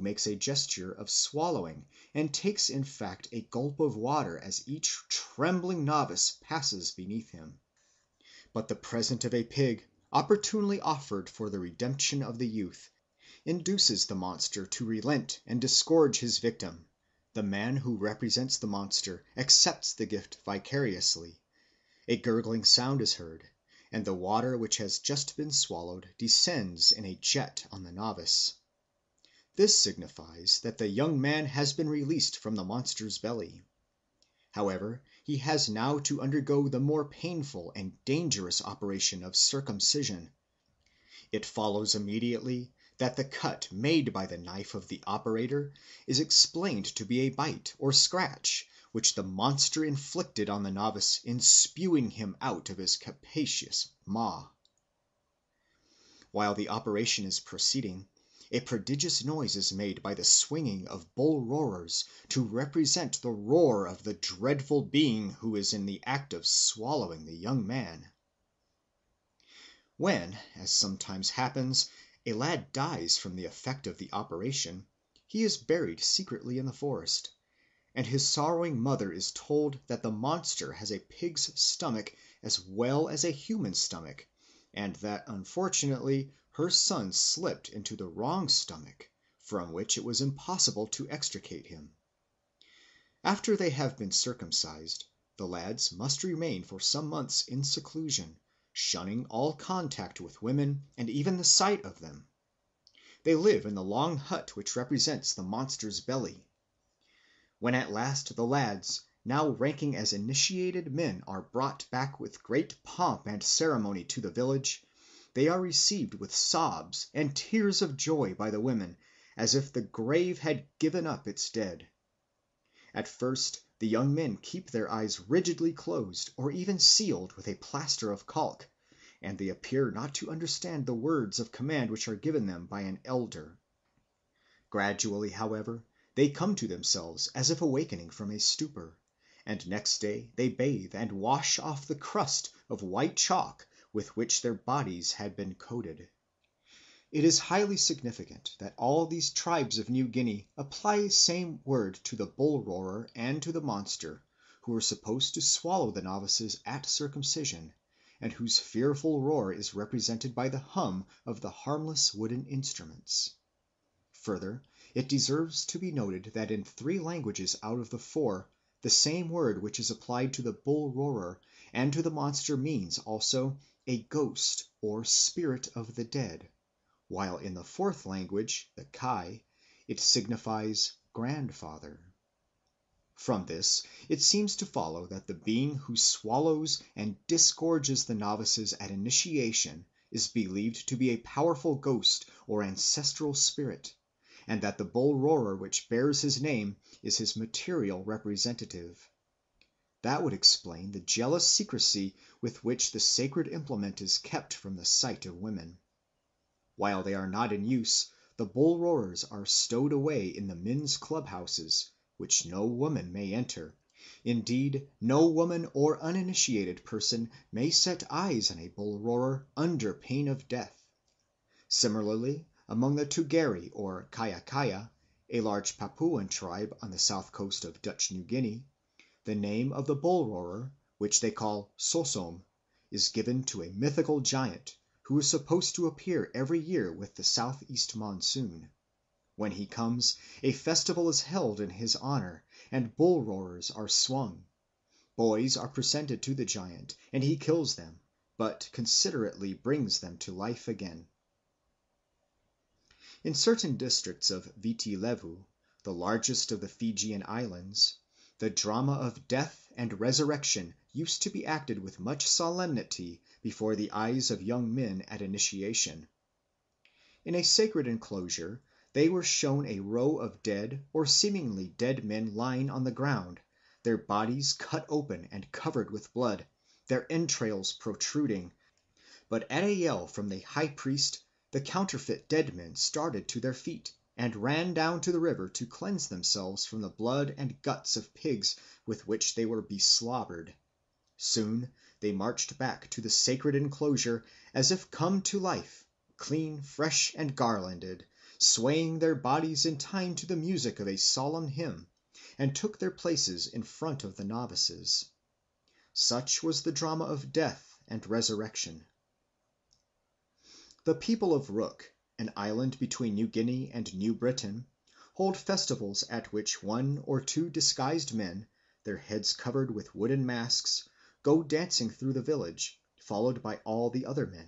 makes a gesture of swallowing, and takes in fact a gulp of water as each trembling novice passes beneath him. But the present of a pig, opportunely offered for the redemption of the youth, induces the monster to relent and disgorge his victim. The man who represents the monster accepts the gift vicariously. A gurgling sound is heard, and the water which has just been swallowed descends in a jet on the novice. This signifies that the young man has been released from the monster's belly. However, he has now to undergo the more painful and dangerous operation of circumcision. It follows immediately that the cut made by the knife of the operator is explained to be a bite or scratch which the monster inflicted on the novice in spewing him out of his capacious maw. While the operation is proceeding, a prodigious noise is made by the swinging of bull-roarers to represent the roar of the dreadful being who is in the act of swallowing the young man. When, as sometimes happens, a lad dies from the effect of the operation, he is buried secretly in the forest, and his sorrowing mother is told that the monster has a pig's stomach as well as a human stomach, and that unfortunately her son slipped into the wrong stomach, from which it was impossible to extricate him. After they have been circumcised, the lads must remain for some months in seclusion, shunning all contact with women and even the sight of them. They live in the long hut which represents the monster's belly. When at last the lads, now ranking as initiated men, are brought back with great pomp and ceremony to the village, they are received with sobs and tears of joy by the women, as if the grave had given up its dead. At first the young men keep their eyes rigidly closed or even sealed with a plaster of calk, and they appear not to understand the words of command which are given them by an elder. Gradually, however, they come to themselves as if awakening from a stupor, and next day they bathe and wash off the crust of white chalk with which their bodies had been coated. It is highly significant that all these tribes of New Guinea apply the same word to the bull-roarer and to the monster, who are supposed to swallow the novices at circumcision, and whose fearful roar is represented by the hum of the harmless wooden instruments. Further, it deserves to be noted that in 3 languages out of the 4, the same word which is applied to the bull-roarer and to the monster means also a ghost or spirit of the dead, while in the 4th language, the Kai, it signifies grandfather. From this it seems to follow that the being who swallows and disgorges the novices at initiation is believed to be a powerful ghost or ancestral spirit, and that the bull-roarer which bears his name is his material representative. That would explain the jealous secrecy with which the sacred implement is kept from the sight of women. While they are not in use, the bull-roarers are stowed away in the men's club-houses, which no woman may enter. Indeed, no woman or uninitiated person may set eyes on a bull-roarer under pain of death. Similarly, among the Tugeri or Kaya Kaya, a large Papuan tribe on the south coast of Dutch New Guinea, the name of the bull-roarer, which they call Sosom, is given to a mythical giant who is supposed to appear every year with the southeast monsoon. When he comes, a festival is held in his honor, and bull-roarers are swung. Boys are presented to the giant, and he kills them, but considerately brings them to life again. In certain districts of Viti Levu, the largest of the Fijian islands, the drama of death and resurrection used to be acted with much solemnity before the eyes of young men at initiation. In a sacred enclosure they were shown a row of dead or seemingly dead men lying on the ground, their bodies cut open and covered with blood, their entrails protruding. But at a yell from the high priest, the counterfeit dead men started to their feet and ran down to the river to cleanse themselves from the blood and guts of pigs with which they were beslobbered. Soon they marched back to the sacred enclosure as if come to life, clean, fresh, and garlanded, swaying their bodies in time to the music of a solemn hymn, and took their places in front of the novices. Such was the drama of death and resurrection. The people of Rook, an island between New Guinea and New Britain, hold festivals at which one or two disguised men, their heads covered with wooden masks, go dancing through the village, followed by all the other men.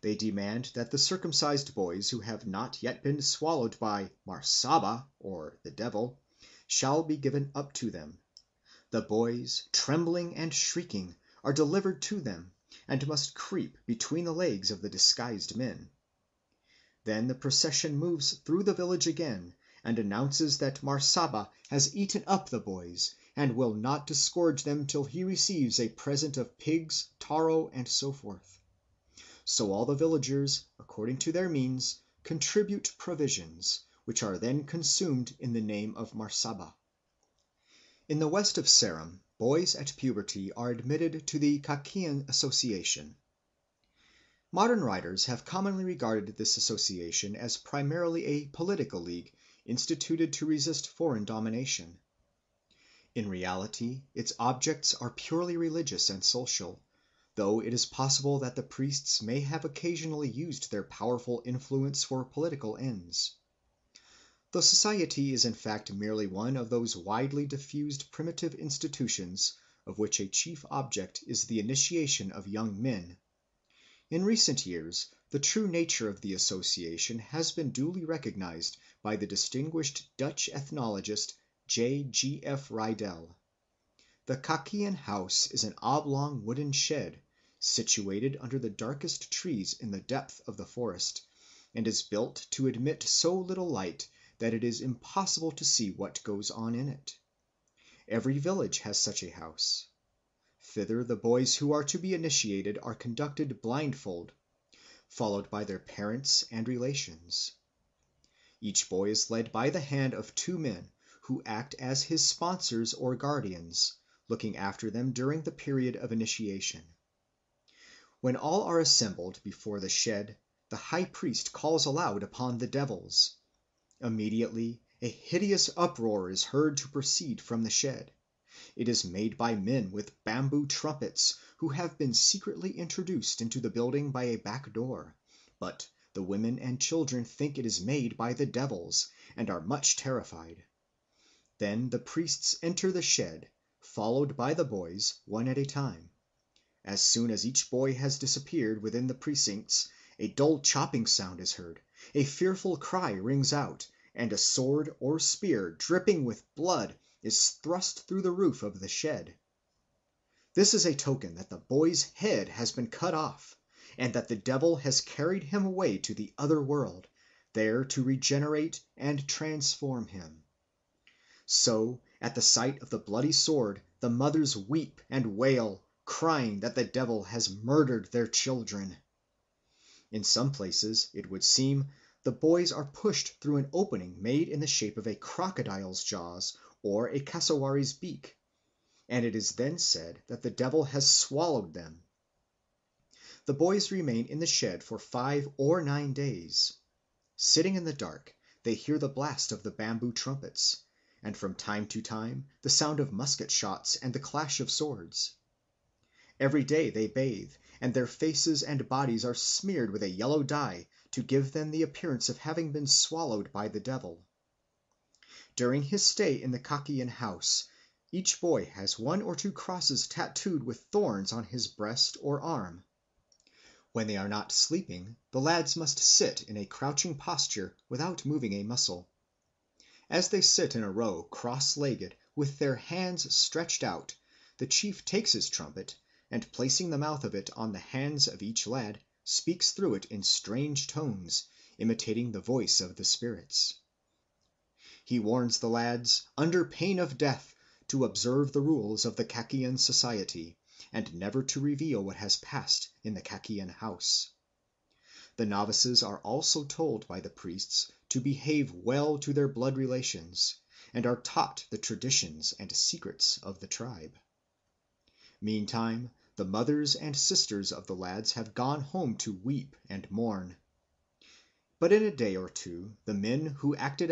They demand that the circumcised boys who have not yet been swallowed by Marsaba, or the devil, shall be given up to them. The boys, trembling and shrieking, are delivered to them, and must creep between the legs of the disguised men. Then the procession moves through the village again, and announces that Marsaba has eaten up the boys, and will not disgorge them till he receives a present of pigs, taro, and so forth. So all the villagers, according to their means, contribute provisions, which are then consumed in the name of Marsaba. In the west of Ceram, boys at puberty are admitted to the Kakian Association. Modern writers have commonly regarded this association as primarily a political league instituted to resist foreign domination. In reality, its objects are purely religious and social, though it is possible that the priests may have occasionally used their powerful influence for political ends. The society is in fact merely one of those widely diffused primitive institutions of which a chief object is the initiation of young men. In recent years, the true nature of the association has been duly recognized by the distinguished Dutch ethnologist J.G.F. Riedel. The Kakian house is an oblong wooden shed, situated under the darkest trees in the depth of the forest, and is built to admit so little light that it is impossible to see what goes on in it. Every village has such a house. Thither the boys who are to be initiated are conducted blindfold, followed by their parents and relations. Each boy is led by the hand of two men, who act as his sponsors or guardians, looking after them during the period of initiation. When all are assembled before the shed, the high priest calls aloud upon the devils. Immediately a hideous uproar is heard to proceed from the shed. It is made by men with bamboo trumpets, who have been secretly introduced into the building by a back door, but the women and children think it is made by the devils, and are much terrified. Then the priests enter the shed, followed by the boys, one at a time. As soon as each boy has disappeared within the precincts, a dull chopping sound is heard, a fearful cry rings out, and a sword or spear dripping with blood is thrust through the roof of the shed. This is a token that the boy's head has been cut off, and that the devil has carried him away to the other world, there to regenerate and transform him. So, at the sight of the bloody sword, the mothers weep and wail, crying that the devil has murdered their children. In some places, it would seem, the boys are pushed through an opening made in the shape of a crocodile's jaws or a cassowari's beak, and it is then said that the devil has swallowed them. The boys remain in the shed for 5 or 9 days. Sitting in the dark, they hear the blast of the bamboo trumpets, and from time to time the sound of musket shots and the clash of swords. Every day they bathe, and their faces and bodies are smeared with a yellow dye to give them the appearance of having been swallowed by the devil. During his stay in the Kakian house, each boy has 1 or 2 crosses tattooed with thorns on his breast or arm. When they are not sleeping, the lads must sit in a crouching posture without moving a muscle. As they sit in a row cross-legged, with their hands stretched out, the chief takes his trumpet, and placing the mouth of it on the hands of each lad, speaks through it in strange tones, imitating the voice of the spirits. He warns the lads, under pain of death, to observe the rules of the Kakian society, and never to reveal what has passed in the Kakian house. The novices are also told by the priests to behave well to their blood relations, and are taught the traditions and secrets of the tribe. Meantime, the mothers and sisters of the lads have gone home to weep and mourn. but in a day or two the men who acted